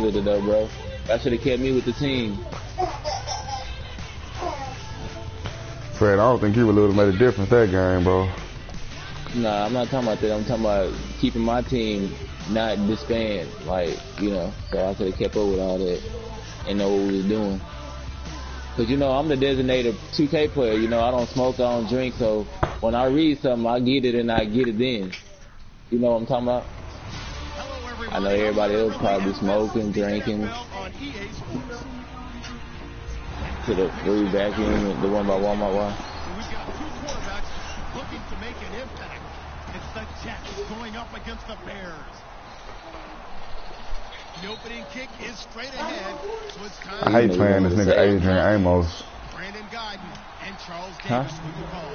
running with it though, bro. That should have kept me with the team. Fred, I don't think you would have made a difference that game, bro. Nah, I'm not talking about that. I'm talking about keeping my team not disband. Like, you know, so I could have kept up with all that and know what we was doing. Cause you know, I'm the designated 2K player. You know, I don't smoke, I don't drink. So when I read something, I get it and I get it then. You know what I'm talking about? I know everybody else probably smoking, drinking. To the free vacuum, the one by Walmart. Why? We've got two quarterbacks looking to make an impact. It's the Jets going up against the Bears. The opening kick is straight ahead, so it's time. I hate playing this nigga Adrian Amos. Brandon Guyton and Charles Davis, who you call.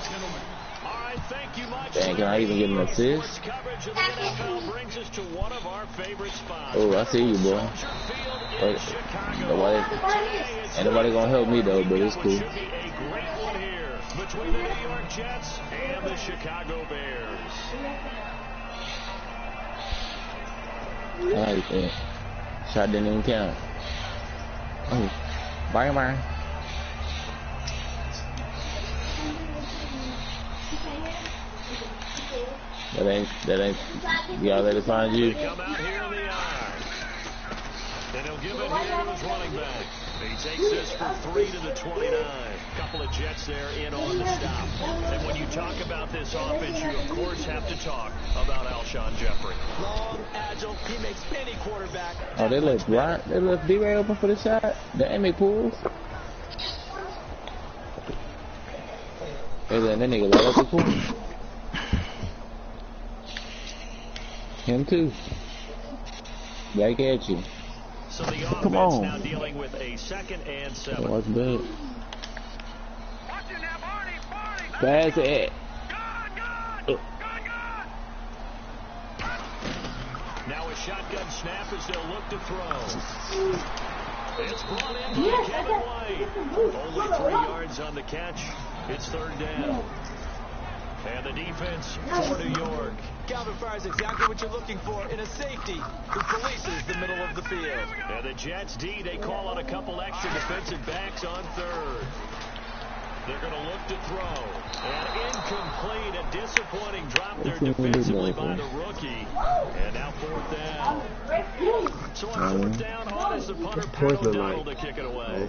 Gentlemen. All right, thank you much. Dang, can I even get an assist? Coverage of the NFL brings us to one of our favorite spots. Oh, I see you, boy. Ain't nobody gonna help me though, but it's cool. Should be a great one here between the New York Jets and the Chicago Bears. I like that. Shot didn't even count. Oh, bye, man. That ain't. Y'all let it find you. Come out here in the eye. Then he'll give it here to his running back. He takes this for 3 to the 29. Couple of Jets there in on the stop. And when you talk about this offense, you of course have to talk about Alshon Jeffrey. Long, agile, he makes any quarterback. Oh, they left right. They left D-Ray open for the shot. The Amy pools. Hey, that nigga right up the pool. Him too. Back at you. So the offense Come on. now dealing with a 2nd and 7. Oh, that's bad. Pass it. Now a shotgun snap as they'll look to throw. It's brought in by Kevin White. Only 3 yards on the catch. It's 3rd down. And the defense for New York. Calvin fires exactly what you're looking for in a safety who polices the middle of the field. And the Jets D, they call on a couple extra defensive backs on 3rd. They're going to look to throw. And incomplete. A disappointing drop there defensively by the rookie. And now 4th down. So on 4th down, on is the punter, Pat O'Donnell to kick it away.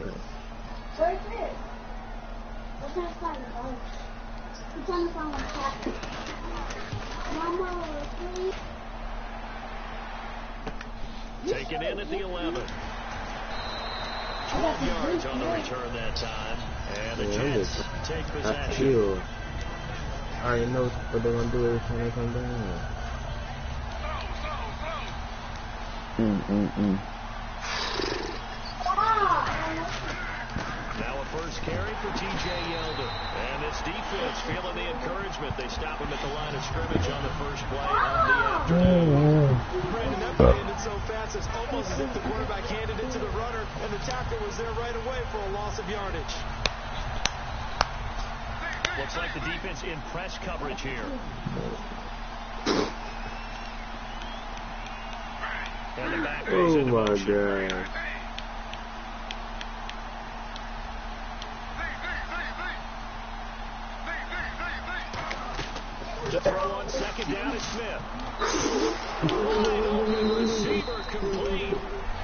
Taken in at the 11. 12 yards on the return that time. And the Jets take possession. I already know what they're going to do every time they come down. Now a first carry for T.J. Yeldon. And this defense feeling the encouragement. They stop him at the line of scrimmage on the first play of the afternoon. Brandon, that play ended so fast, it's almost as if the quarterback handed it to the runner, and the tackle was there right away for a loss of yardage. Looks like the defense in press coverage here. And the back goes into motion. God. The throw on 2nd down is Smith. Receiver complete.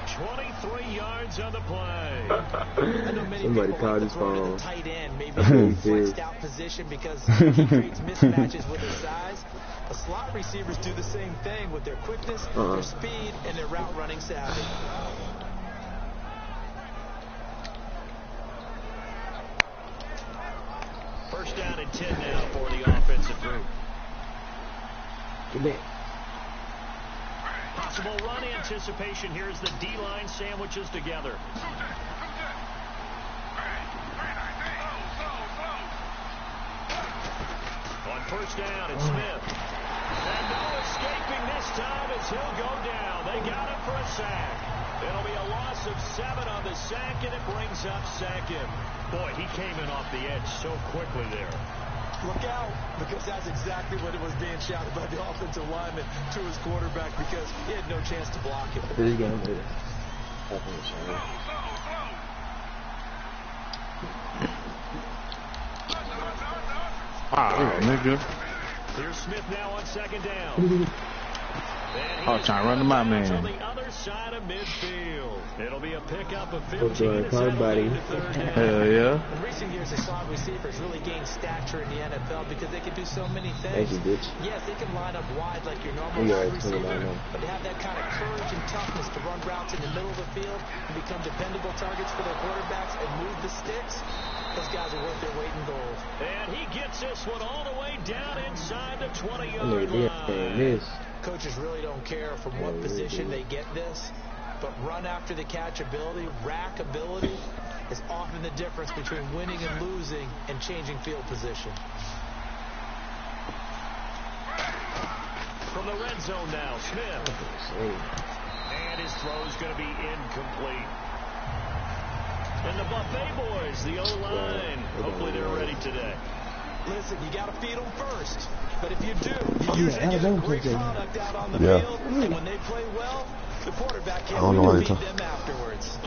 23 yards on the play. Somebody called his phone. Tight end, maybe a flexed out position because he creates mismatches with his size. The slot receivers do the same thing with their quickness, their speed, and their route running savvy. First down and 10 now for the offensive group. Possible run anticipation here as the D-line sandwiches together. On first down, it's Smith. And no escaping this time as he'll go down. They got him for a sack. It'll be a loss of 7 on the sack, and it brings up 2nd. Boy, he came in off the edge so quickly there. Look out, because that's exactly what it was being shouted by the offensive lineman to his quarterback because he had no chance to block it. This game is nigga. Here's Smith now on second down. Oh, trying to run to my man. On the other side of midfield. It'll be a pickup of 15 Good buddy. Hell yeah. In recent years, the slot receivers really gained stature in the NFL because they can do so many things. Thank you, bitch. Yes, they can line up wide like your normal wide receiver, but they have that kind of courage and toughness to run routes in the middle of the field and become dependable targets for their quarterbacks and move the sticks. Those guys are worth their weight in gold. And he gets this one all the way down inside the 20-yard line. Coaches really don't care from what position they get this, but run after the catch ability, rack ability, is often the difference between winning and losing and changing field position. From the red zone now, Smith. And his throw's going to be incomplete. And the Buffet boys, the O-line, hopefully they're ready today. Listen, you got to feed them first. But if you do, you usually get a great product out on the field. And when they play well, the quarterback can't really feed them afterwards.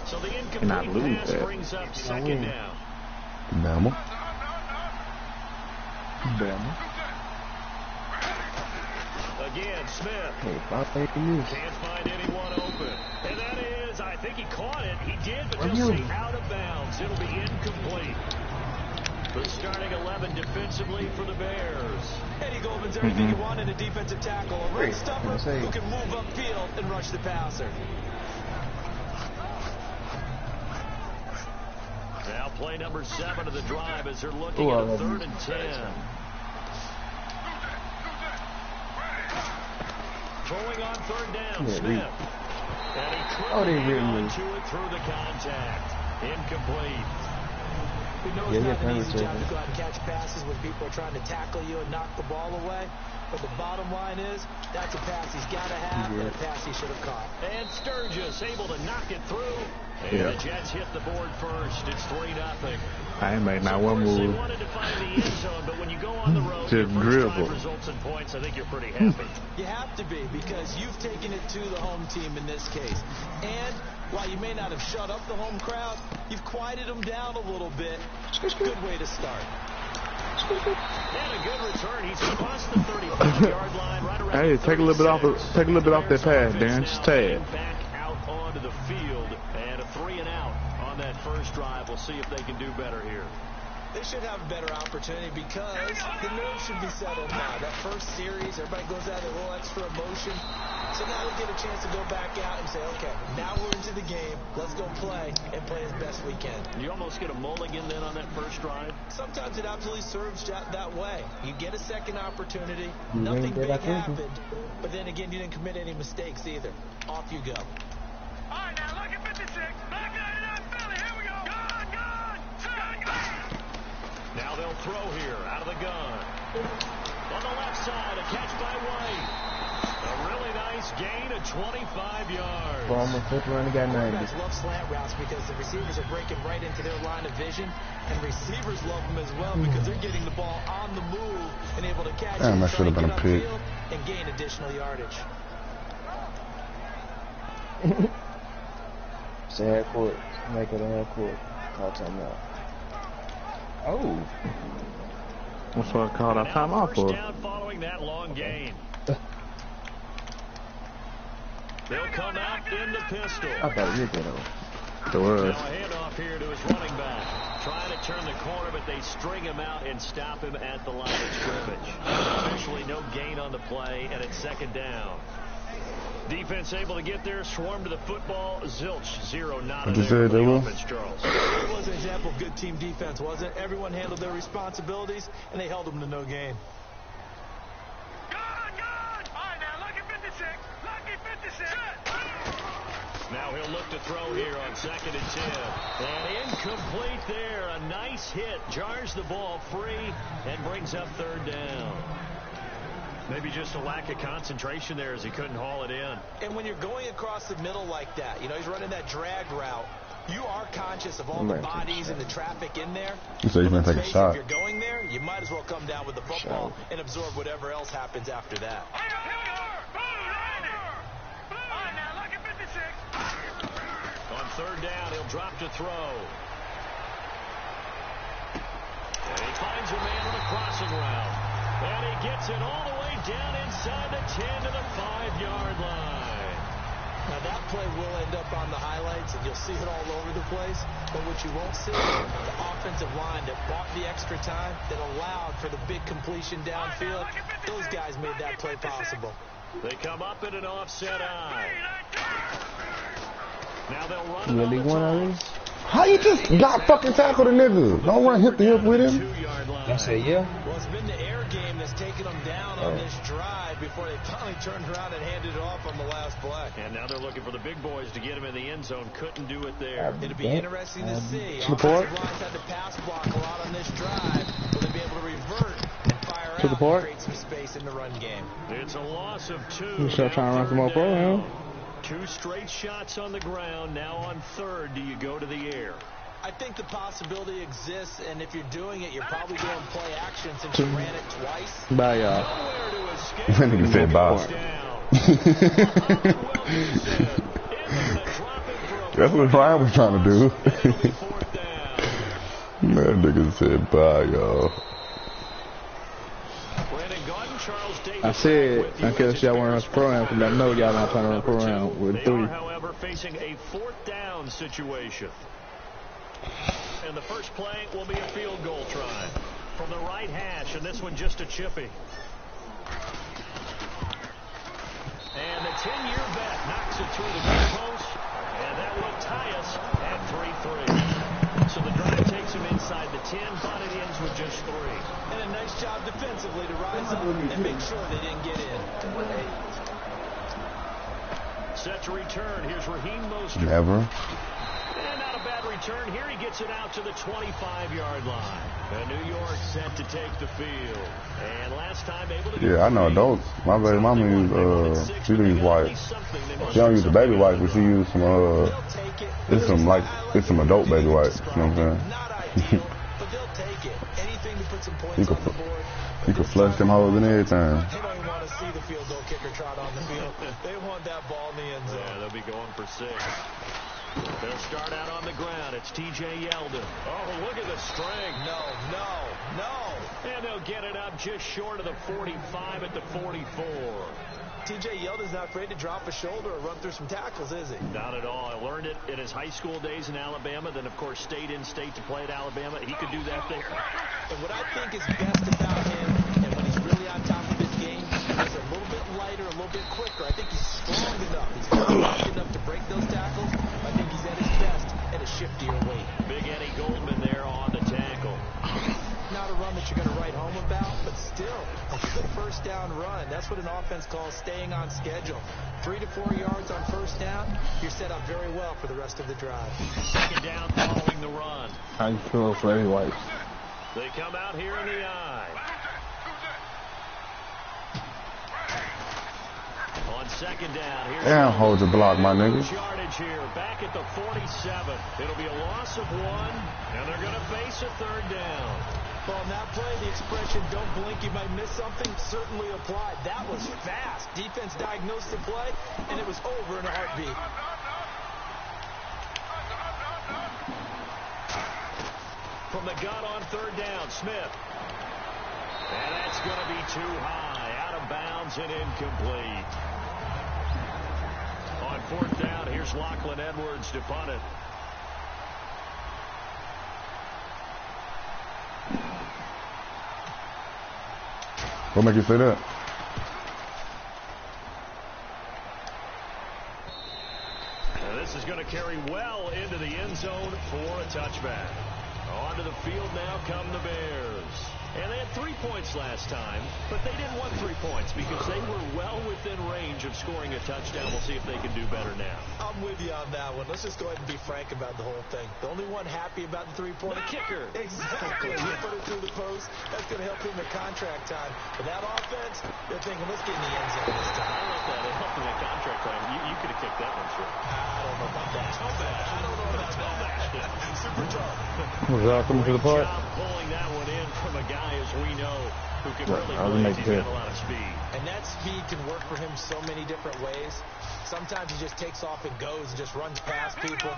So the incomplete pass brings up second down. Bama. Again, Smith. Can't find anyone open. And that is, I think he caught it. He did, but just say out of bounds. It'll be incomplete. The starting 11 defensively for the Bears. Eddie Goldman's everything you want in a defensive tackle. A run stopper who can move upfield and rush the passer. Now play number 7 of the drive as they're looking at a 3rd and 10. Throwing on 3rd down, Smith. And he couldn't hang on to it through the contact. Incomplete. We know it's not an easy job to go out and catch passes when people are trying to tackle you and knock the ball away. But the bottom line is, that's a pass he's got to have and a pass he should have caught. And Sturgis able to knock it through. And the Jets hit the board first. It's 3-0. I ain't made not one move. They wanted to find the end zone, but when you go on the road, just your dribble. first drive results in points, I think you're pretty happy. You have to be, because you've taken it to the home team in this case. And while you may not have shut up the home crowd, you've quieted them down a little bit. Good way to start. And a good return. He's across the 35-yard line, right around. Hey, take a little bit off. Take a little bit off that pass, Darren. Just tad. Back out onto the field, and a 3-and-out on that first drive. We'll see if they can do better here. They should have a better opportunity because the nerves should be settled now. That first series, everybody goes out with a little extra emotion. So now they'll get a chance to go back out and say, okay, now we're into the game. Let's go play and play as best we can. You almost get a mulligan then on that first drive? Sometimes it absolutely serves that way. You get a second opportunity. Nothing big happened. But then again, you didn't commit any mistakes either. Off you go. All right, now look at 56. Back out of Philly. Here we go. Gun. Now they'll throw here out of the gun. On the left side, a catch by White. A really nice gain of 25 yards. Quarterbacks love slant routes because the receivers are breaking right into their line of vision, and receivers love them as well because they're getting the ball on the move and able to catch it and gain additional yardage. Say half court. Make it a half court. Call timeout. Oh. That's what I called our timeout for. Down following that long gain. They'll come out in the pistol. I thought you were good. The word. Now a handoff here to his running back. Trying to turn the corner, but they string him out and stop him at the line of scrimmage. Officially no gain on the play, and it's 2nd down. Defense able to get there, swarm to the football. Zilch, 0 not in there for the offense, Charles. It was an example of good team defense, wasn't it? Everyone handled their responsibilities, and they held them to no gain. Gun. All right, now look at 56. Lucky 56. Now he'll look to throw here on 2nd and 10. And incomplete there. A nice hit. Jars the ball free and brings up 3rd down. Maybe just a lack of concentration there as he couldn't haul it in. And when you're going across the middle like that, you know, he's running that drag route, You are conscious of all the bodies and the traffic in there. You say you're going to take a shot. If you're going there, you might as well come down with the football and absorb whatever else happens after that. On third down, he'll drop to throw. And he finds a man on a crossing route. And he gets it all the way down inside the 10 to the 5-yard line. Now that play will end up on the highlights, and you'll see it all over the place. But what you won't see, the offensive line that bought the extra time, that allowed for the big completion downfield. Those guys made that play possible. They come up in an offset eye. Now they'll run Really one already? How you just got fucking tackled a nigga? Don't run hip to hip with him. I say yeah. Well, it's been the air game that's taken them down on this drive before they finally turned around and handed it off on the last play. And now they're looking for the big boys to get him in the end zone. Couldn't do it there. It'll be interesting to see. Support. Offensive lines had to pass block a lot on this drive. Will they be able to revert and fire out and create some space in the run game? It's a loss of 2. You start trying to run some more program. 2 straight shots on the ground. Now on third, do you go to the air? I think the possibility exists, and if you're doing it, you're probably doing play action since you ran it twice. Bye, y'all. Nowhere to escape. That nigga said bye. That's what Ryan was trying to do. That nigga said bye, y'all. I said, in case y'all want to run this program, because I know y'all not trying to run a program with 3. They are, however, facing a 4th down situation. And the first play will be a field goal try from the right hash, and this one just a chippy. And the 10-year vet knocks it through the goalpost, and that will tie us at 3-3. So the drive takes him inside the 10, but it ends with just 3. And a nice job defensively to rise up and make sure they didn't get in. Set to return. Here's Raheem Mostert. Never. And not a bad return here. He gets it out to the 25-yard line. And New York set to take the field. And last time able to Yeah, I know adults. My baby mama use, she use wipes. She don't use the baby wipes, but she use some, it's some adult baby wipes. You know what I'm saying? But they'll take it. Anything to put some points on the board. You can flush them hoes in every time. They don't want to see the field goal kicker trot on the field. They want that ball in the end zone. Yeah, they'll be going for 6. They'll start out on the ground. It's T.J. Yeldon. Oh, look at the strength. No. And they'll get it up just short of the 45 at the 44. T.J. Yeldon's not afraid to drop a shoulder or run through some tackles, is he? Not at all. I learned it in his high school days in Alabama. Then, of course, stayed in state to play at Alabama. He could do that there. And what I think is best about him, and when he's really on top of his game, he's a little bit lighter, a little bit quicker. I think he's strong enough. He's strong enough to break those tackles. I think he's at his best at a shiftier weight. Big Eddie Goldman there on the tackle. Not a run that you're going to write home about, but still a good first down run. That's what an offense calls staying on schedule. 3 to 4 yards on first down, you're set up very well for the rest of the drive. Second down following the run. How you feel for Eddie White? They come out here in the eye. On second down, here's Damn, hold your block, my nigga. yardage here, back at the 47. It'll be a loss of 1, and they're going to face a 3rd down. Well, on that play, the expression, don't blink, you might miss something, certainly applied. That was fast. Defense diagnosed the play, and it was over in a heartbeat. From the gun on 3rd down, Smith. And that's going to be too high, out of bounds and incomplete. On 4th down, here's Lachlan Edwards to punt it. What make you say that? And this is going to carry well into the end zone for a touchback. Onto the field now come the Bears. And they had 3 points last time, but they didn't want 3 points because they were well within range of scoring a touchdown. We'll see if they can do better now. I'm with you on that one. Let's just go ahead and be frank about the whole thing. The only one happy about the 3-point kicker. Exactly. You put it through the post. That's going to help him in contract time. But that offense, they're thinking, let's get in the end zone this time. I don't know if that helped him in contract time. You could have kicked that one, sure. I don't know about that. How bad? I don't know about that. Was y'all coming to the park? Pulling that one in from a guy, as we know, who can really make he's got a lot of speed. And that speed can work for him so many different ways. Sometimes he just takes off and goes and just runs past people.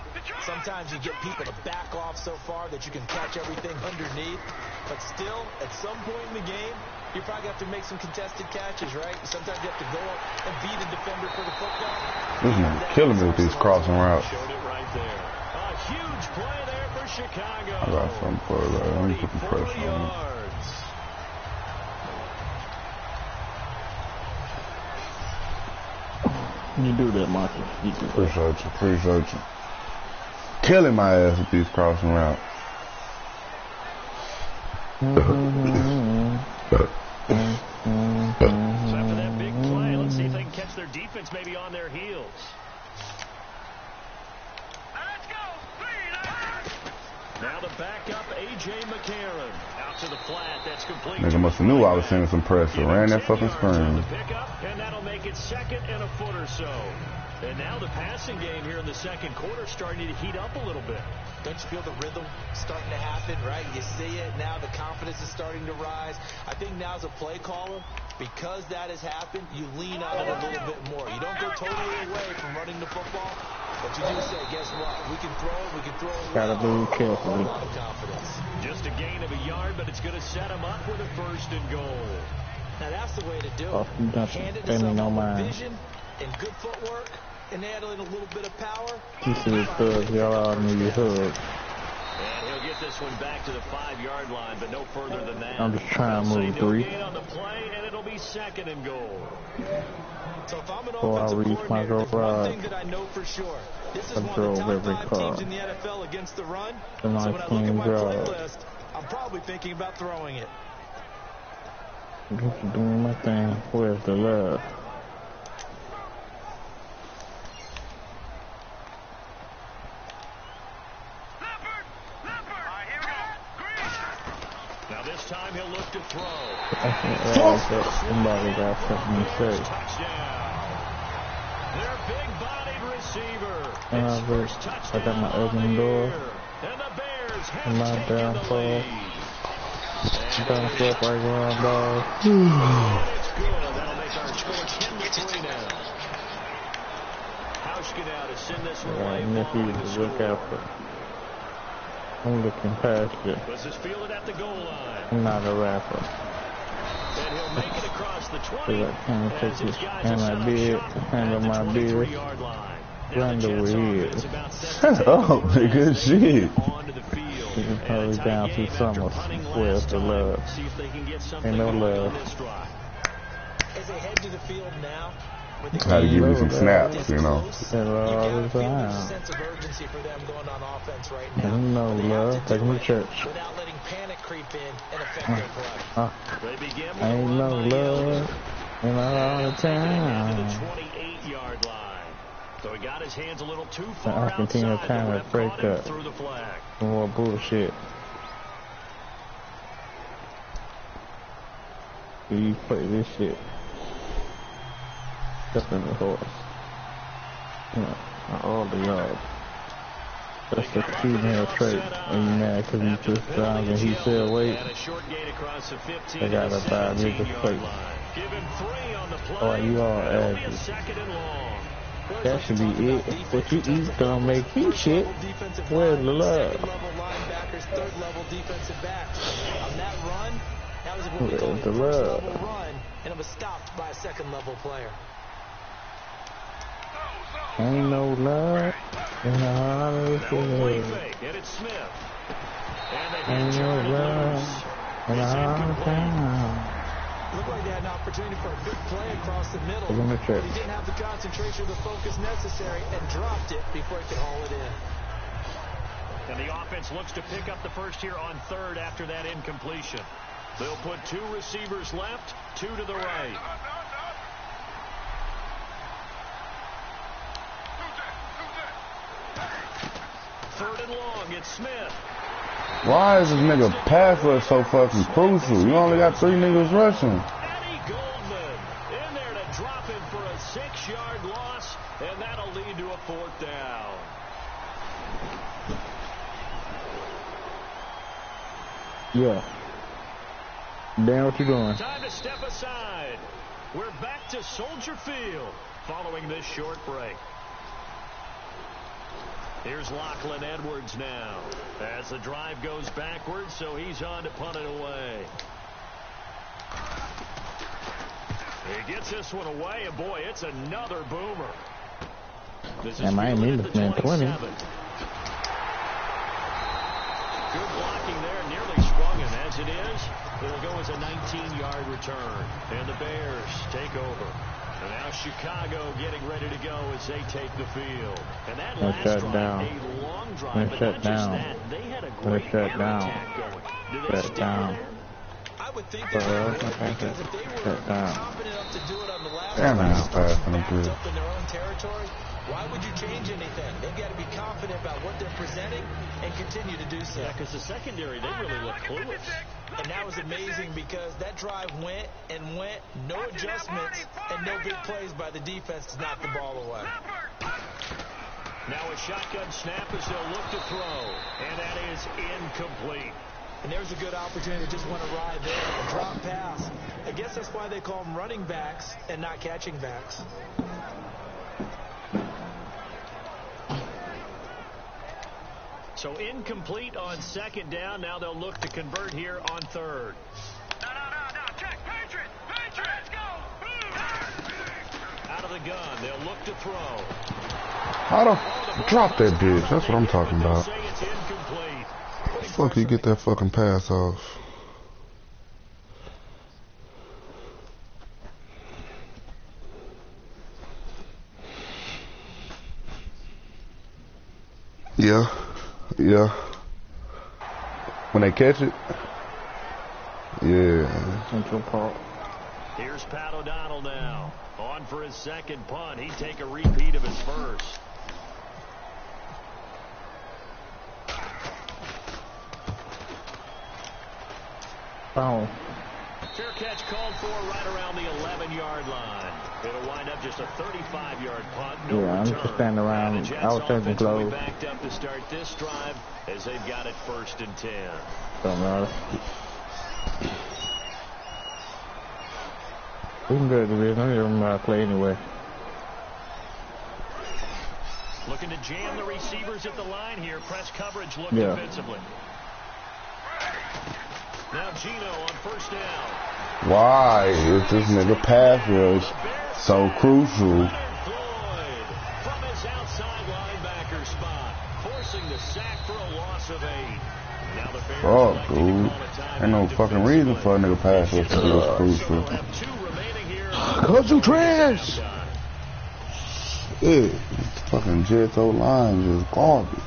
Sometimes you get people to back off so far that you can catch everything underneath. But still, at some point in the game, you probably have to make some contested catches, right? Sometimes you have to go up and beat a defender for the football. This man killing me with these crossing routes. Showed it right there. A huge play there for Chicago. I got something for that. Let me put the pressure on him. You do that, Marcus. You do that. Appreciate you. Killing my ass with these crossing routes. So after that big play, let's see if they can catch their defense maybe on their heels. Let's go. Now the backup, A.J. McCarron. Out to the flat. That's complete. Nigga must have knew I was sending some pressure. Ran that fucking screen. And that'll make it second and a foot or so. And now the passing game here in the second quarter starting to heat up a little bit. Don't you feel the rhythm starting to happen, right? You see it now. The confidence is starting to rise. I think now as a play caller, because that has happened, you lean on it a little bit more. You don't go totally away from running the football, but you do say, guess what? We can throw it. We can throw it. Gotta move carefully. A lot of confidence. Just a gain of a yard, but it's going to set him up with a first and goal. Now that's the way to do Oh, it. nothing. Hand it Pay to me no someone mind. with vision and good footwork, and add in a little bit of power. You see the thugs, y'all all need your hug. And he'll get this one back to the 5-yard line, but no further than that. I'm just trying to move No three. gain on the play, and it'll be second and goal. So if I'm an Before I offensive reach my coordinator, there's one garage, thing that I know for sure. This is I one of drove the top every 5 car. teams in the NFL against the run. And So I when I look at clean my drive. playlist, I'm probably thinking about throwing it. Just doing my thing. Where's the love? Now this time he'll look to throw. Somebody got something to say. Touchdown. Their big-bodied receiver. And First touchdown I got my on the open door. year. And the Bears And my have taken the downfall. lead. Down flip right around, dog. It's good. That'll make our score 10-3 now. Hauschka now to send this one away following the Nicky, look score. out for. I'm looking past it. This is fielded at the goal line. I'm not a rapper. And he'll make it across the 20. So I can't as take his this guys and will my set up beard, shop handle at the my beard. 23-yard line. Run over here. Shut up, nigga. Shit. You can probably down through summer. Where's the love? Ain't no love. As they head to the field now, with the Gotta give you some snaps, you know. And all the feel there's a time. sense of urgency for them going on offense right now. Ain't no But they have love. to Take do me to it church. without letting panic creep in and affect their play. They begin with Ain't a run no by Yeldon. love. And all the To time. the 28-yard line. So he got his hands a little too far I continue outside. trying The to ref break caught him up. through the flag. More bullshit. You play this shit. Just in the horse. You know, all the yards. That's the female trait. When you mad because he pushed down and he said wait. And a short gain across the 15 They got a 5 niggas 17-yard plate. line. Give him 3 on the play. Oh, you all That'll be a average. second and long. That should be it. What you eat don't make me shit. Where's the love? Second-level linebackers, third-level defensive backs. On that run, that was what we call a Where's the love? first-level run, and it was stopped by a second-level player. Ain't no love in the heart of Now a play the fake, and it's Smith. And they Ain't turn no it love loose. in the It's heart of incomplete. town. Looked like they had an opportunity for a big play across the middle, Give him a but check. he didn't have the concentration or the focus necessary and dropped it before he could haul it in. And the offense looks to pick up the first here on third after that incompletion. They'll put 2 receivers left, 2 to the right. Third and long, it's Smith. Why is this nigga pass rush so fucking crucial? You only got 3 niggas rushing. Eddie Goldman in there to drop him for a 6-yard loss, and that'll lead to a 4th down. Yeah. Dan, what you doing? Time to step aside. We're back to Soldier Field following this short break. Here's Lachlan Edwards now as the drive goes backwards, so he's on to punt it away. He gets this one away, and boy, it's another boomer. This is I ain't mean to plan 20. Good blocking there, nearly sprung him. As it is, it'll go as a 19-yard return. And the Bears take over. And now Chicago getting ready to go as they take the field. And that last drive, a long drive, but not just that. They had a great attack going. Do they stick with that? I would think that they would, because if they were confident enough to do it on the last drive, up in their own territory, why would you change anything? They've got to be confident about what they're presenting and continue to do so. Yeah, because the secondary, they really look clueless. And that was amazing because that drive went and went, no adjustments, and no big plays by the defense to knock the ball away. Now a shotgun snap as they'll look to throw, and that is incomplete. And there's a good opportunity to just want to ride there. A drop pass. I guess that's why they call them running backs and not catching backs. So incomplete on second down. Now they'll look to convert here on third. No. Check. Patriots. Let's go. Out of the gun. They'll look to throw. How the drop that bitch? That's what I'm talking about. Say it's incomplete. How the fuck you get that fucking pass off? Yeah. When they catch it, yeah. Central Park. Here's Pat O'Donnell now. On for his second punt. He'd take a repeat of his first. Oh. Fair catch called for right around the 11-yard line. It'll wind up just a 35-yard punt. No I'm return. just standing around. I was taking close. Backed up to start this drive as they've got it 1st and 10. Don't matter. We can go to the division. I don't even play anyway. Looking to jam the receivers at the line here. Press coverage look defensively. Now Gino on first down. Why is this nigga pass rush so crucial? From his outside linebacker spot, forcing the sack for a loss of 8. Now the Bears Fuck, dude. Ain't no fucking reason for a nigga pass rush to be this crucial. Cause you trash. Yeah, fucking Jets O-line just garbage.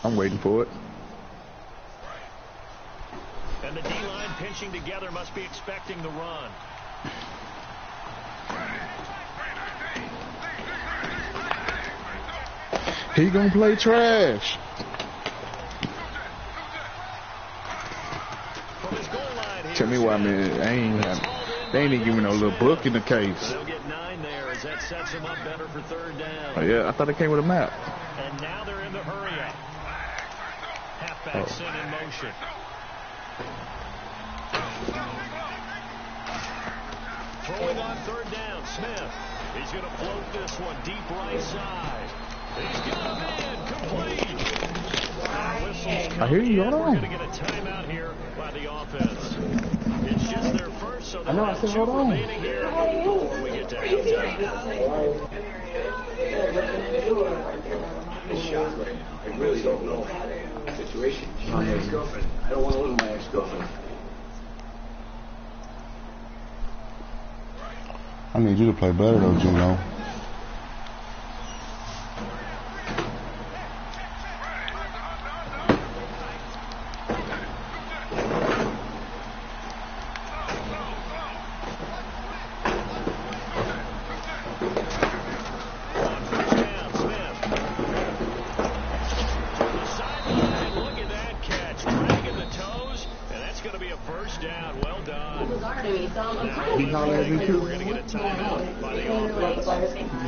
I'm waiting for it. And the D-line pinching together must be expecting the run. He gonna play trash. Tell me why, man. They ain't even giving no little book in the case. They'll get 9 there as that sets them up better for third down. Oh, yeah, I thought it came with a map. And now they're in the hurry up. Halfback sent in motion. Throwing on third down, Smith. He's going to float this one deep right side. He's got a man complete. I hear you. Hold on. We're going to get a timeout here by the offense. It's just their first, so they'll have 2 hold on. remaining here before we get to halftime. I really don't know the situation. She's my ex-girlfriend. I don't want to lose my ex-girlfriend. I need you to play better though, Gino.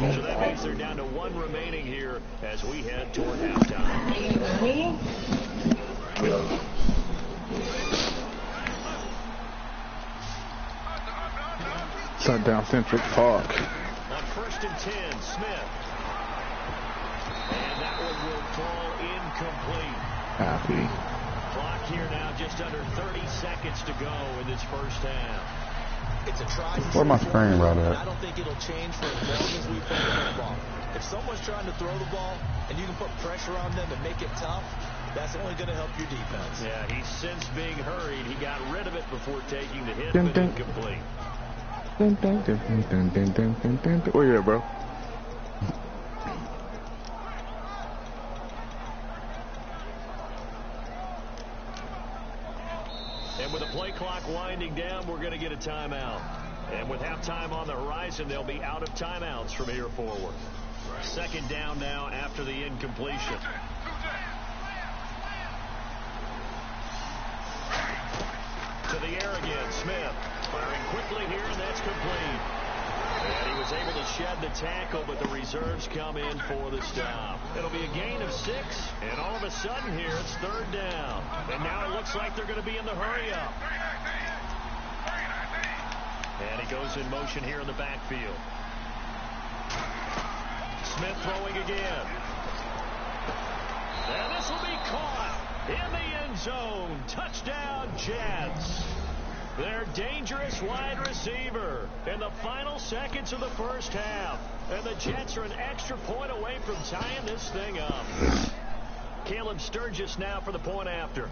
So that means they're down to 1 remaining here as we head toward halftime. Down Central Park. On 1st and 10, Smith. And that one will fall incomplete. Happy. Clock here now just under 30 seconds to go in this first half. It's a try. Where's my screen right at? I don't think it'll change for as long as we play the football. If someone's trying to throw the ball and you can put pressure on them and make it tough, that's only going to help your defense. Yeah, he's since being hurried. He got rid of it before taking the hit, but incomplete. Where you at, bro? And with the play clock winding down, we're going to get a timeout. And with halftime on the horizon, they'll be out of timeouts from here forward. 2nd down now after the incompletion. To the air again, Smith. Firing quickly here, and that's complete. And he was able to shed the tackle, but the reserves come in for the stop. It'll be a gain of 6, and all of a sudden here, it's 3rd down. And now it looks like they're going to be in the hurry-up. And he goes in motion here in the backfield. Smith throwing again. And this will be caught in the end zone. Touchdown, Jets. Their dangerous wide receiver in the final seconds of the first half. And the Jets are an extra point away from tying this thing up. Caleb Sturgis now for the point after.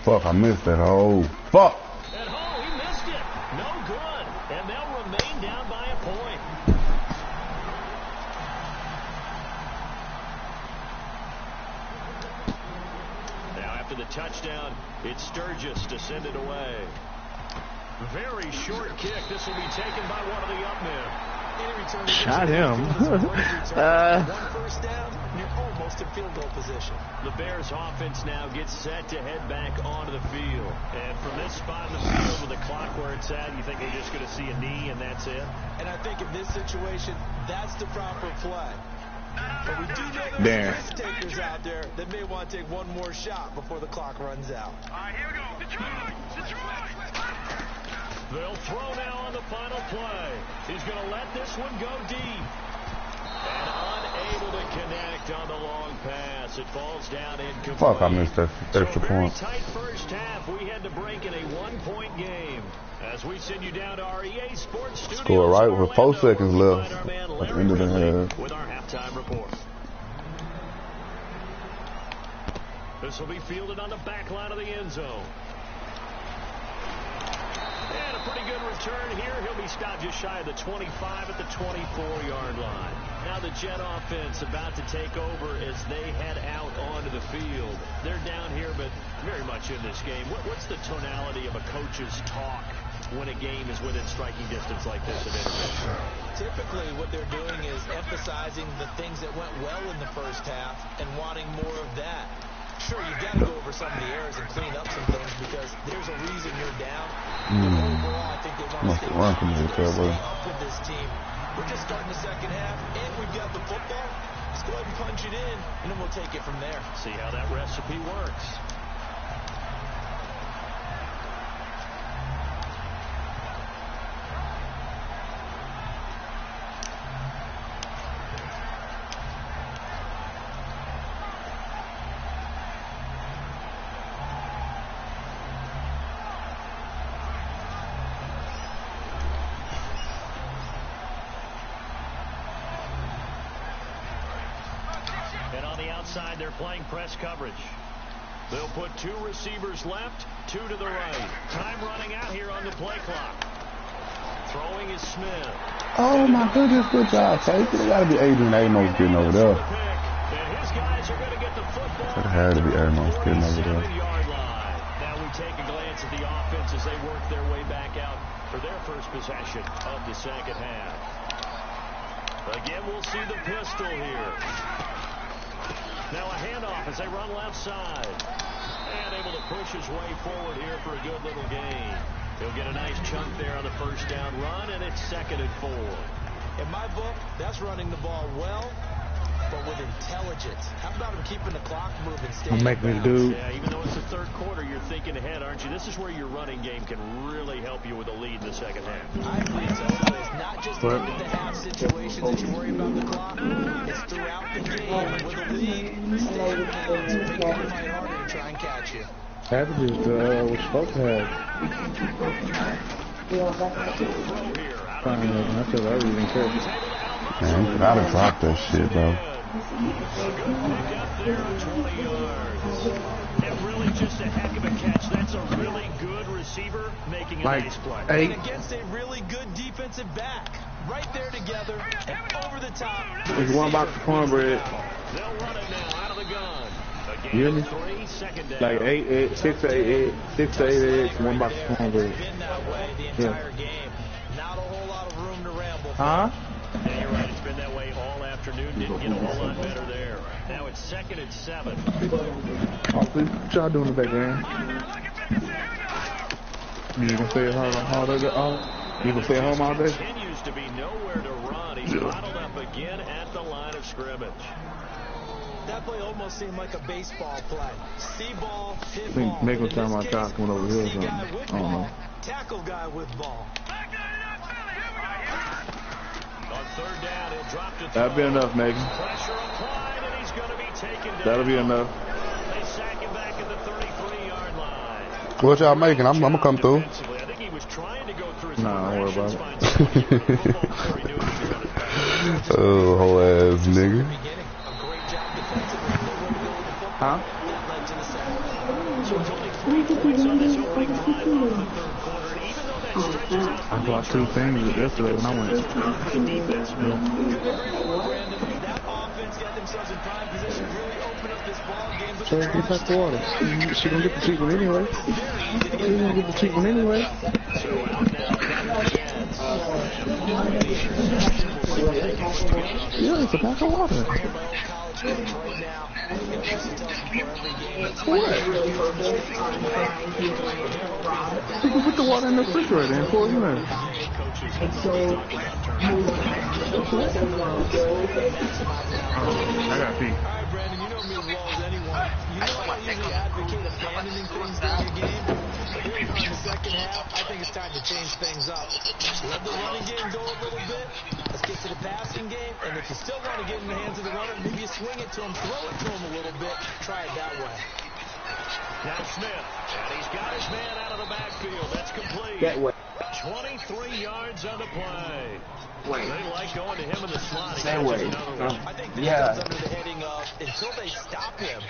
Fuck, I missed that hole. Fuck. And he missed it. No good. And they'll remain down by a point. The touchdown, it's Sturgis to send it away. Very short kick. This will be taken by one of the up men. Shot him. One first down, you're almost in field goal position. The Bears offense now gets set to head back onto the field. And from this spot in the field with the clock where it's at, you think they're just going to see a knee and that's it? And I think in this situation, that's the proper play. But we do know Damn. there's risk takers out there that may want to take one more shot before the clock runs out. All right, here we go. Detroit! They'll throw now on the final play. He's going to let this one go deep. And unable to connect on the long pass. It falls down incomplete. Fuck, I missed that extra point. Tight first half. We had to break in a 1-point game. As we send you down to our EA Sports studios. Score right with 4 seconds left at the end of the half. With our halftime report. This will be fielded on the back line of the end zone. And a pretty good return here. He'll be stopped just shy of the 25 at the 24-yard line. Now the Jet offense about to take over as they head out onto the field. They're down here, but very much in this game. What's the tonality of a coach's talk when a game is within striking distance like this of intermission? Typically, what they're doing is emphasizing the things that went well in the first half and wanting more of that. Sure, you've got to go over some of the errors and clean up some things because there's a reason you're down. But overall, I think they want to stay up with this team. We're just starting the second half, and we've got the football. Let's go ahead and punch it in, and then we'll take it from there. See how that recipe works. Outside, they're playing press coverage. They'll put 2 receivers left, 2 to the right. Time running out here on the play clock. Throwing is Smith. Oh my goodness, good job, Safety. They gotta be Adrian Amos getting over there. And his guys are going to get the football. It had to be Amos getting over there. Now we take a glance at the offense as they work their way back out for their first possession of the second half. Again, we'll see the pistol here. Now a handoff as they run left side. And able to push his way forward here for a good little gain. He'll get a nice chunk there on the first down run, and it's 2nd and 4. In my book, that's running the ball well, but with intelligence. How about him keeping the clock moving? I'm making me do. Yeah, even though it's the third quarter, you're thinking ahead, aren't you? This is where your running game can really help you with a lead in the second half. I agree, so it's not just end of the half situations that you worry about the clock. It's throughout the game. With a lead, stay in bounds, make them fight harder to try and catch you. Averages was supposed to have. Fine, I feel like I even care. Man, you gotta drop that shit, bro. And really just a heck of a catch. That's a really good receiver making a nice play. And against a really good defensive back. Right there together and over the top. There's one box of cornbread. They'll run it now out of the gun. You hear me? Like 6 to 8 eggs, one box of cornbread. Been that way the entire game. Not a whole lot of room to ramble. Huh? Yeah, you're right. It's been that way all afternoon. Didn't get a whole lot better there. Now it's 2nd and 7. What y'all doing in the background? You gonna stay at home all day? You gonna stay at home all day? Continues to be nowhere to run. He's bottled up again at the line of scrimmage. That play almost seemed like a baseball play. See ball, hit I think ball. Make time my talk went over here or See something. guy with I don't know. ball, tackle guy with ball. On 3rd down, he'll drop to That'll be enough, Megan. pressure applied, and he's going to be taken down. That'll be enough. They sack him back at the 33-yard line. What y'all making? I'm gonna come through. I think he was trying to go through his Nah, don't worry about it. Oh, whole ass nigga. Huh? I bought 2 things yesterday when I went. So get back to water. She gonna get the cheap one anyway. She gonna get the cheap one anyway. Yeah, it's a pack of water. What? You can put the water in the refrigerator and pour it in there. I got pee. Alright, Brandon, you know me as well as anyone. You know I usually advocate abandoning things during the game. Here in the second half, I think it's time to change things up. Let the running game go a little bit. Let's get to the passing game. And if you still want to get in the hands of the runner, maybe you swing it to him, throw it to him a little bit. Try it that way. Now Smith, and he's got his man out of the backfield. That's complete. That way. 23 yards on the play. They like going to him in the slot. That way. I think this comes under the heading of, until they stop him,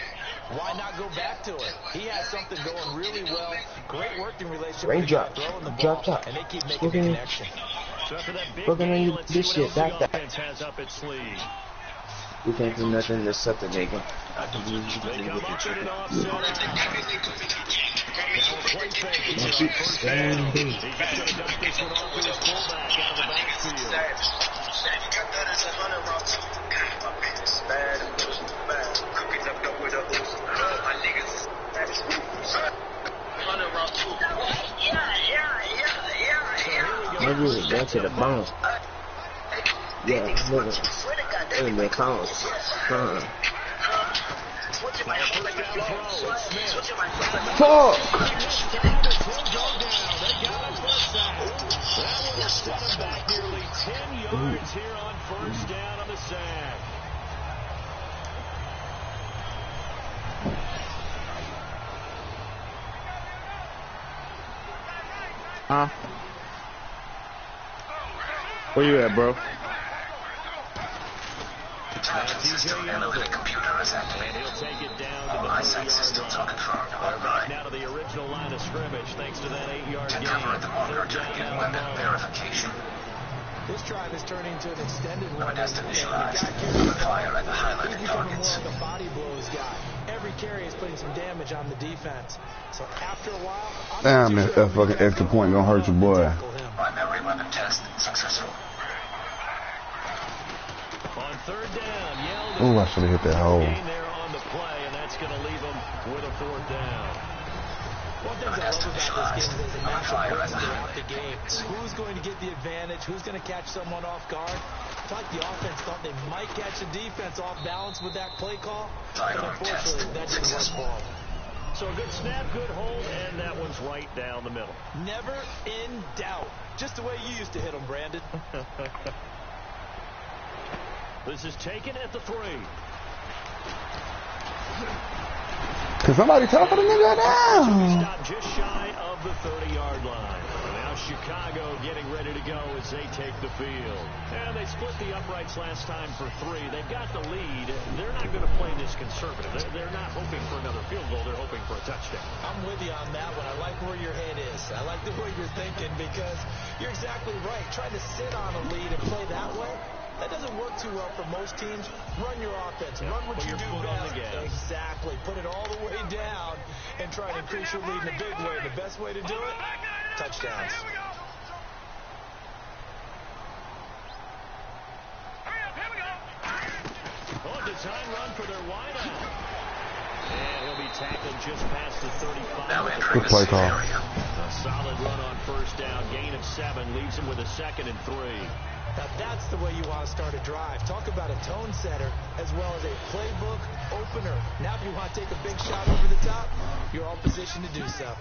why not go back to it? He has something going really well. Great working relationship. Raindrop. Throwing the ball, Drop top. and they keep making the connection. So after that big Fucking game, you let's this see what shit back else that. the offense has up its sleeve. We can't do nothing except to make him. They come up in an offset. Now a play fake here on first down. He's just going to dump this one off to his fullback out of the backfield. Maybe that's it, a bounce. Yeah, nigga. Hey, man, count. Fuck! Back nearly 10 yards here on first down on the sack. Huh? Where you at, bro? And he'll take it down to the 30-yard line. Back now to the original line of scrimmage thanks to that 8-yard gain. Third down now to verification. This drive has turned into an extended run. Fire at the highlighted targets. More of the body blows guy. Every carry is putting some damage on the defense. So after a while, Damn, that fucking extra point gonna hurt your boy. Primary weapon test successful. On third down, Oh, I should have hit that hole. There on the play, and that's going to leave him with a 4th down. One thing I love about this game is there's a natural rhythm throughout the game. Who's going to get the advantage? Who's going to catch someone off guard? It's like the offense thought they might catch the defense off balance with that play call, but unfortunately that didn't work for them. So a good snap, good hold, and that one's right down the middle. Never in doubt. Just the way you used to hit them, Brandon. This is taken at the 3. Can somebody talk to the nigga down? Stop just shy of the 30-yard line. Now Chicago getting ready to go as they take the field. And they split the uprights last time for 3. They've got the lead. They're not going to play this conservative. They're not hoping for another field goal. They're hoping for a touchdown. I'm with you on that one. I like where your head is. I like the way you're thinking because you're exactly right. Trying to sit on a lead and play that way, that doesn't work too well for most teams. Run your offense. Yeah, run what you do best. Exactly. Put it all the way down and try to increase your lead in a big way. The best way to do it, touchdowns. Oh, design run for their wideout. And he'll be tackled just past the 35. Good play call. A solid run on first down. Gain of 7 leaves him with a 2nd and 3. Now that's the way you want to start a drive. Talk about a tone setter as well as a playbook opener. Now if you want to take a big shot over the top, you're all positioned to do so.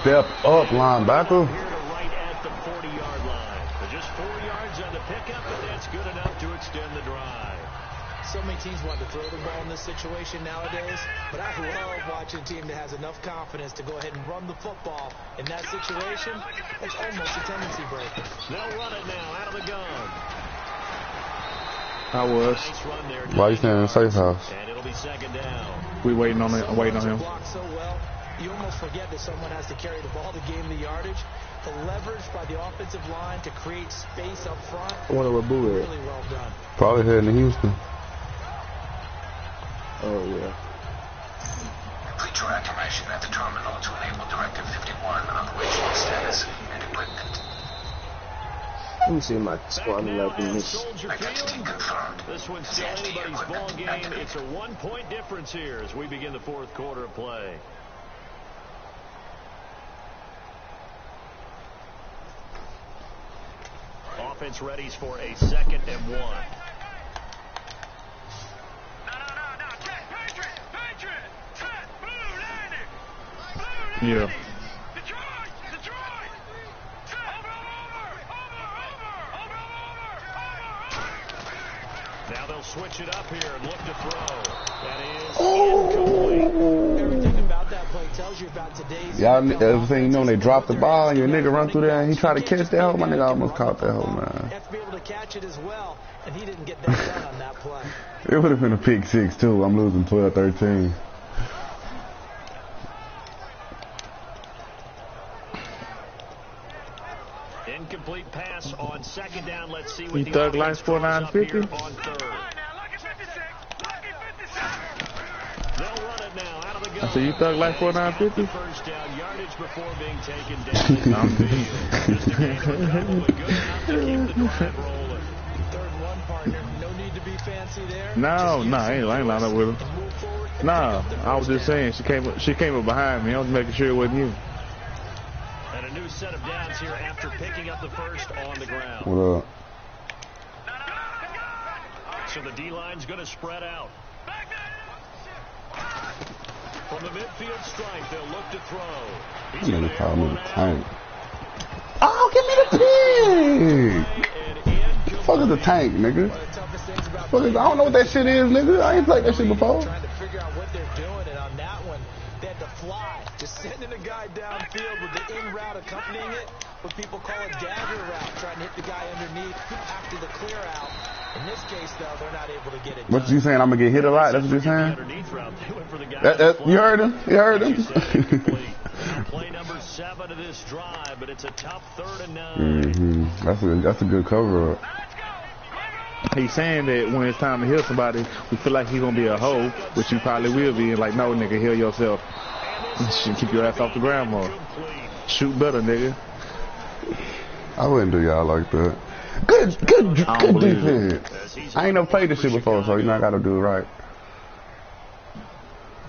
Step up, linebacker. Right at the 40-yard line. Just 4 yards on the pickup, but that's good enough to extend the drive. So many teams want to throw the ball in this situation nowadays, but I love watching a team that has enough confidence to go ahead and run the football. In that situation, it's almost a tendency breaker. They'll run it now out of the gun. I was. Nice run there. Why you standing in the safe house? And it'll be 2nd down. We waiting on it. I'm waiting on him. Block so well, you almost forget that someone has to carry the ball to gain the yardage. The leverage by the offensive line to create space up front. I want to reboot it. Really well done. Probably heading to Houston. Oh, yeah. Complete your activation at the terminal to enable Directive 51 operational status and equipment. Let me see my squad like this. Identity confirmed. This one's still anybody's ball game. It's a 1-point difference here as we begin the 4th quarter of play. Offense readies for a 2nd and 1. Yeah. Now they'll switch it up here and look to throw. That is incomplete. Everything about that play tells you about today's. Y'all ever seen, you know, when they drop the ball and your nigga run through there and he tried to catch that hoe? My nigga almost caught that hoe, man. Have to be able to catch it as well, and he didn't get that done on that play. It would have been a pick 6 too. I'm losing 12-13. Incomplete pass on 2nd down. Let's see what You the thug offense life throws up 4950? here on 3rd. They'll run it now out of the gun. So you thug life 4950? First down yardage before being taken down. Just a game of double, but good enough to keep the drive rolling. 3rd and 1, partner. No need to be fancy there. No, I ain't lined up with him. No, I was just saying she came up behind me. I was making sure it wasn't you. And a new set of downs here after picking up the first on the ground. What up? So the D-line's going to spread out. From the midfield stripe, they'll look to throw. He's going to call me the tank. Oh, give me the pig! Fuck is the tank, nigga? Fuck is, I don't know what that shit is, nigga. I ain't played that shit before. Trying to figure out what they're doing, and on that one, they had to fly. Just sending a guy downfield with the in route accompanying it, what people call a dagger route, trying to hit the guy underneath after the clear out. In this case, though, they're not able to get it done. What you saying? I'm gonna get hit a lot? That's what you're saying? You heard him? You heard him? Play number 7 of this drive, but it's a tough 3rd and 9. That's a good cover up. He's saying that when it's time to heal somebody, we feel like he's gonna be a hoe, which you probably will be. And like, no, nigga, heal yourself. Keep your ass off the ground more. Shoot better, nigga. I wouldn't do y'all like that. Good defense. I ain't never played this shit before, so you know I gotta do it right.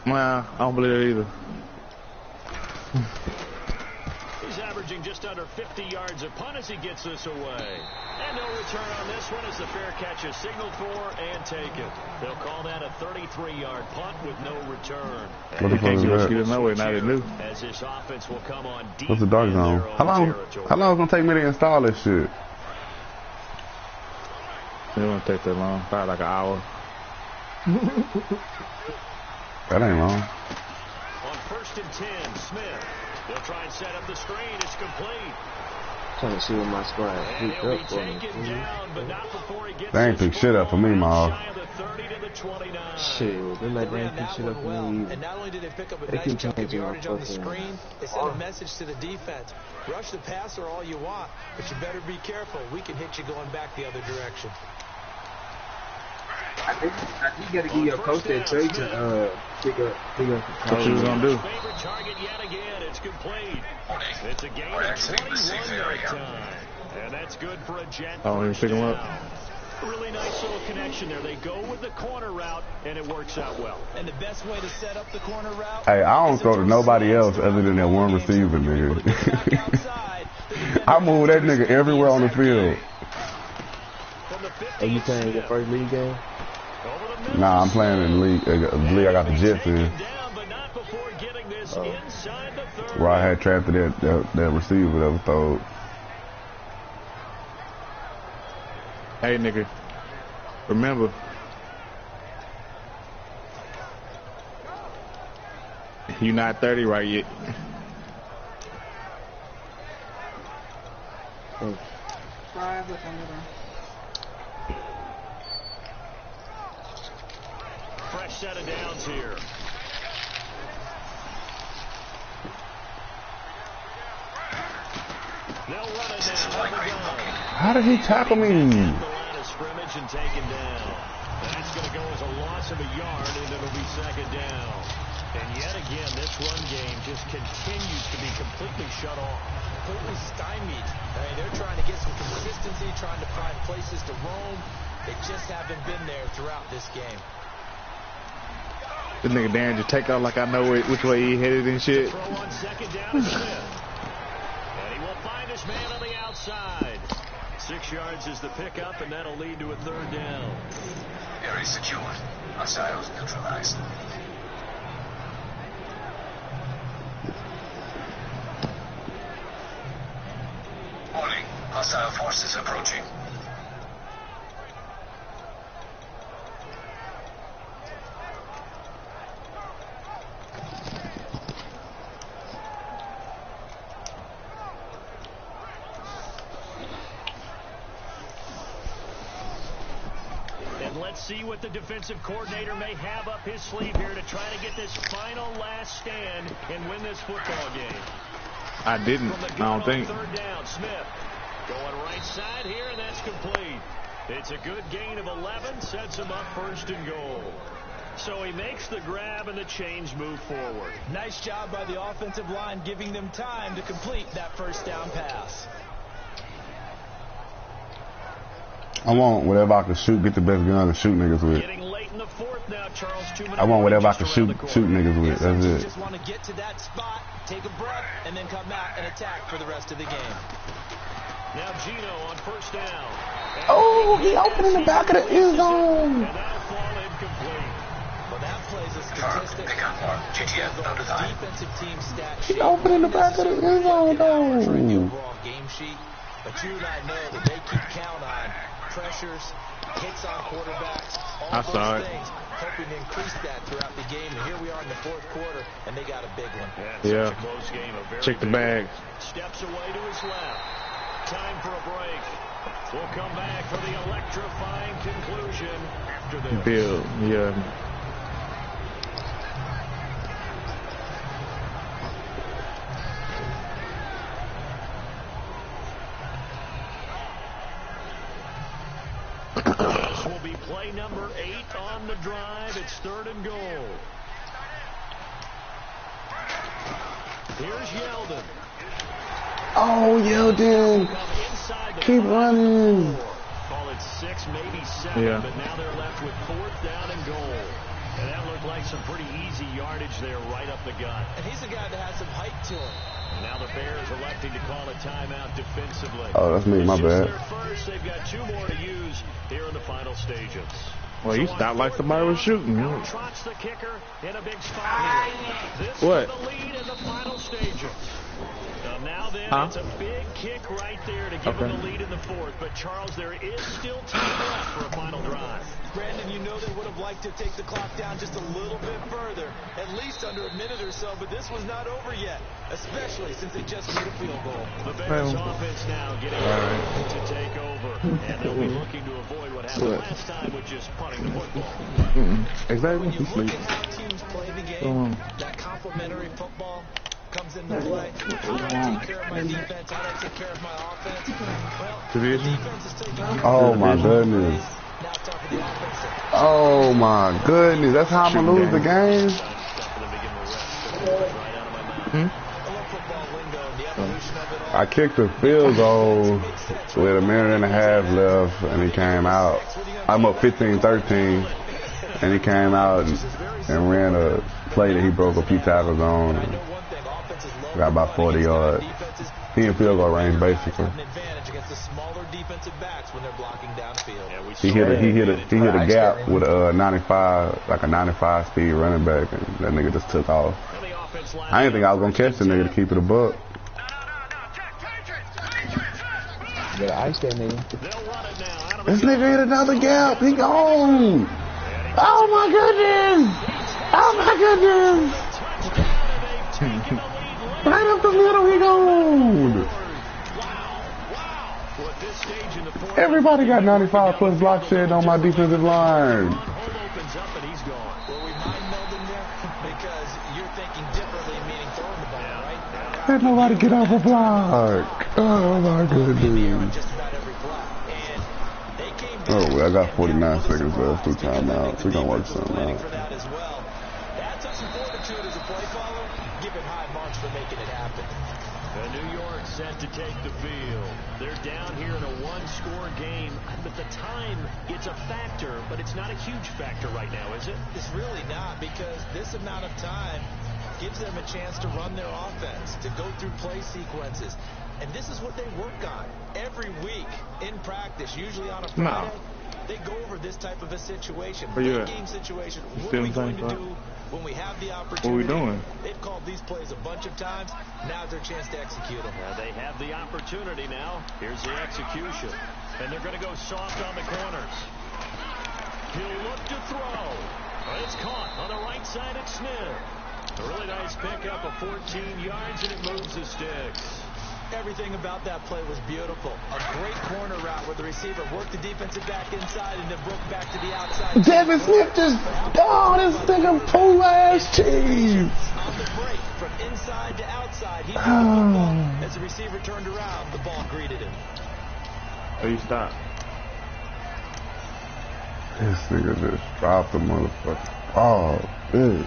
Well, I don't believe it either. He's averaging just under 50 yards a punt as he gets this away. And no return on this one as the fair catch is signaled for and taken. They'll call that a 33-yard punt with no return. What the fuck is that? Nowhere, now they knew. As this offense will come on deep. What's the dark zone? How long is it gonna take me to install this shit? It won't take that long. Probably like an hour. That ain't long. On 1st and 10, Smith. They'll try and set up the screen. It's complete. Trying to see what my squad And he'll be for me. taken down, but not before he gets They ain't pick shit up for me, Ma. shy of the 30 to the 29. Shit, they let them pick shit up for me either. And not only did they pick up a They nice keep chunk of changing my yardage on the fucking- screen, they sent a message to the defense. Rush the passer all you want, but you better be careful. We can hit you going back the other direction. I think you gotta give your coach that trade to pick up. What you was gonna do? Favorite target yet again. It's complete. It's a game We're of exiting the 6 21 area. that time. And that's good for a Jet. Oh, you pick him up? Really nice little connection there. They go with the corner route, and it works out well. And the best way to set up the corner route. Hey, I don't throw to nobody else other than that one receiver, nigga. I move that nigga everywhere on the field. Are you playing your first league game? Nah, I'm playing in the league. I got the Jets in. Where I had drafted that receiver that was thrown. Hey, nigga. Remember. You not 30 right yet. Fresh set of downs here. They'll run it down. How did he tackle me? The line of scrimmage and taken down. That's going to go as a loss of a yard, and it'll be 2nd down. And yet again, this run game just continues to be completely shut off. Completely stymied. I mean, they're trying to get some consistency, trying to find places to roam. They just haven't been there throughout this game. This nigga Darren just take off like I know which way he headed and shit. Throw on 2nd down to Smith. And he will find his man on the outside. 6 yards is the pickup, and that'll lead to a 3rd down. Area secured. Hostiles neutralized. Warning. Hostile forces approaching. Let's see what the defensive coordinator may have up his sleeve here to try to get this final last stand and win this football game. I didn't. I don't think. 3rd down, Smith going right side here, and that's complete. It's a good gain of 11, sets him up 1st and goal. So he makes the grab, and the chains move forward. Nice job by the offensive line, giving them time to complete that 1st down pass. I want whatever I can shoot, get the best gun and shoot niggas with. Getting late in the 4th now, Charles. 2 minutes. I want whatever I can shoot niggas with. That's it. Just want to get to that spot, take a breath, and then come out and attack for the rest of the game. Now Gino on 1st down. Oh, he opened in the back of the end zone. And that'll fall incomplete. Well, that plays a statistic. Pick up more. GTF notified. Defensive team stat He sheet. opened in the back of the end zone, though. Overall game sheet, but you and I know that they keep count on pressures, hits on quarterbacks, all those things, hoping to increase that throughout the game. And here we are in the 4th quarter, and they got a big one. Yeah. Such a close game, a very Check the bag. Steps away to his left. Time for a break. We'll come back for the electrifying conclusion after this. Bill, yeah. This will be play number 8 on the drive. It's 3rd and goal. Here's Yeldon. Oh, Yeldon. Keep running. Call it 6, maybe 7, but now they're left with 4th down and goal. And that looked like some pretty easy yardage there right up the gut. And he's a guy that has some height to him. And now the Bears electing to call a timeout defensively. Oh, that's me, my bad. Their first, they've got 2 more to use here in the final stages. Well, you stopped like somebody was shooting. Now trots the kicker in a big spot here. This What? is the lead in the final stages. Now then, it's a big kick right there to give them the lead in the 4th. But, Charles, there is still time left for a final drive. Brandon, you know they would have liked to take the clock down just a little bit further, at least under a minute or so, but this was not over yet, especially since they just made a field goal. The Bears offense now getting ready to take over, and they'll be looking to avoid what happened last time with just punting the football. Exactly. When you look at how teams play the game, that complementary football comes into play. How do I take care of my defense? How do I take care of my offense? Well, the defense is taking care Oh, my goodness. Now it's time for the offense. Oh, my goodness. That's how I'm going to lose the game? I kicked the field goal with a minute and a half left, and he came out. I'm up 15-13, and he came out and ran a play that he broke a few tackles on. And got about 40 yards. He in field goal range, basically. He hit a gap with a 95, like a 95 speed running back, and that nigga just took off. I didn't think I was gonna catch the nigga to keep it a buck. Gotta ice that nigga. This nigga hit another gap. He gone. Oh my goodness. Oh my goodness. Right up the middle, he gone. Everybody got 95 plus block shed on my defensive line. Well, we mind melding there because you're thinking differently, meaning throwing the ball, right? Let nobody get off a block. Oh my goodness. Oh, well, I got 49 seconds left through timeouts. We're gonna work something out. That took some fortitude as a play caller. Give it high marks for making it happen. New York set to take the field. They're down here in a one-score game, but the time, it's a factor, but it's not a huge factor right now, is it? It's really not, because this amount of time gives them a chance to run their offense, to go through play sequences. And this is what they work on every week in practice, usually on a Friday. They go over this type of a situation, game situation. What are we going to do when we have the opportunity? What are we doing? They've called these plays a bunch of times. Now's their chance to execute them. They have the opportunity now. Here's the execution. And they're going to go soft on the corners. He'll look to throw. It's caught on the right side at Smith. A really nice pickup of 14 yards, and it moves the sticks. Everything about that play was beautiful. A great corner route where the receiver worked the defensive back inside and then broke back to the outside. Devin Smith just, this nigga pull ass cheese. On the break from inside to outside, he moved the ball. As the receiver turned around, the ball greeted him. Oh, you stop. This nigga just dropped the motherfucker. Oh, bitch.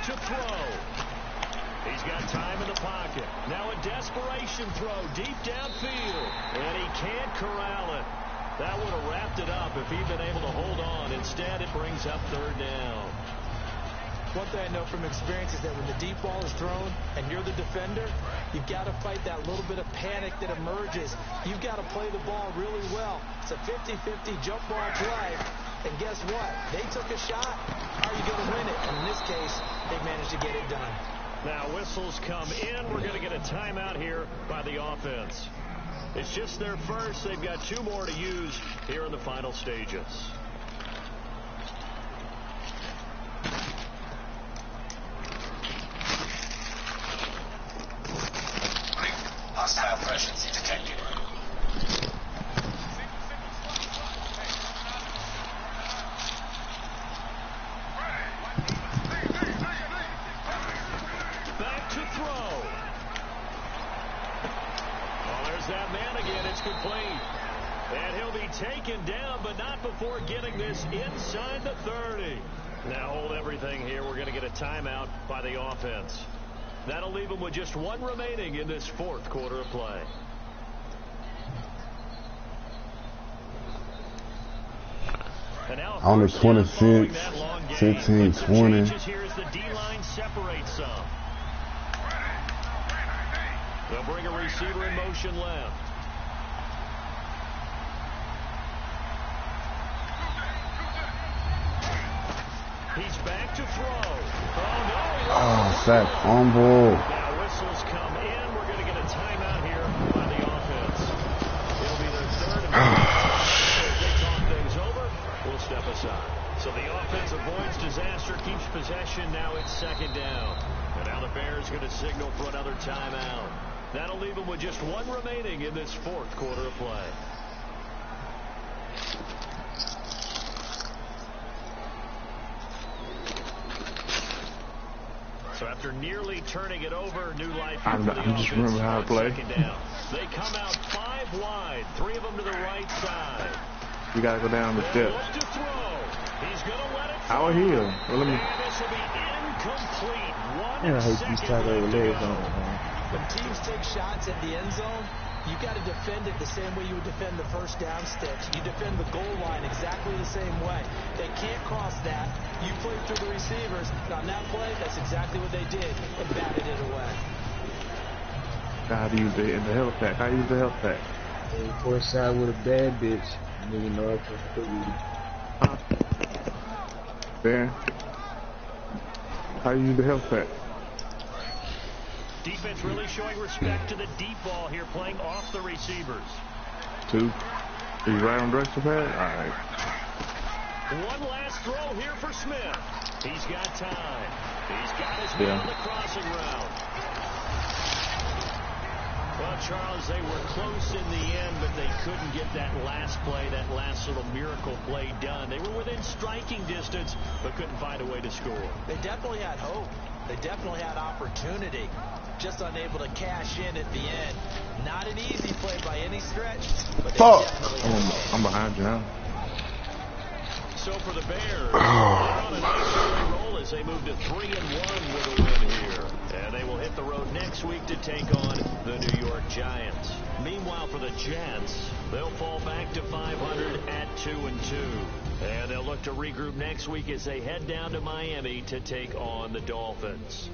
To throw. He's got time in the pocket. Now a desperation throw deep downfield. And he can't corral it. That would have wrapped it up if he'd been able to hold on. Instead, it brings up 3rd down. One thing I know from experience is that when the deep ball is thrown and you're the defender, you've got to fight that little bit of panic that emerges. You've got to play the ball really well. It's a 50-50 jump ball play. And guess what? They took a shot. How are you going to win it? And in this case, they managed to get it done. Now whistles come in. We're going to get a timeout here by the offense. It's just their first. They've got 2 more to use here in the final stages. Hostile presence detected. It's complete. And he'll be taken down, but not before getting this inside the 30. Now hold everything here. We're going to get a timeout by the offense. That'll leave them with just one remaining in this fourth quarter of play. On the 26, 15-20. Here's the D-line separates some. They'll bring a receiver in motion left. He's back to throw. Oh, no. Oh, sack fumble. Now whistles come in. We're going to get a timeout here by the offense. It'll be their third. If they talk things over, we'll step aside. So the offense avoids disaster, keeps possession. Now it's second down. And now the Bears going to signal for another timeout. That'll leave them with just one remaining in this fourth quarter of play. So after nearly turning it over, new life here for the offense. Just remember how to play. They come out 5 wide, 3 of them to the right side. You gotta go down the steps. He's gonna let it Out here. Well, let me. This will be incomplete. I hate these tight legs on, man. When teams take shots at the end zone, you got to defend it the same way you would defend the first down sticks. You defend the goal line exactly the same way. They can't cross that. You play through the receivers. On that play, that's exactly what they did and batted it away. How to use the health pack. How to use the health pack. Hey, force side with a bad bitch. And then you know it's There. How you use the health pack? Defense really showing respect to the deep ball here, playing off the receivers. 2. He's right on direction pad? All right. One last throw here for Smith. He's got time. He's got his man on the crossing route. Well, Charles, they were close in the end, but they couldn't get that last play, that last little miracle play done. They were within striking distance, but couldn't find a way to score. They definitely had hope. They definitely had opportunity. Just unable to cash in at the end. Not an easy play by any stretch. But I'm behind you now. So for the Bears, they're on a nice early roll as they move to 3-1 with a win here. And they will hit the road next week to take on the New York Giants. Meanwhile, for the Jets, they'll fall back to 500 at 2-2. And they'll look to regroup next week as they head down to Miami to take on the Dolphins.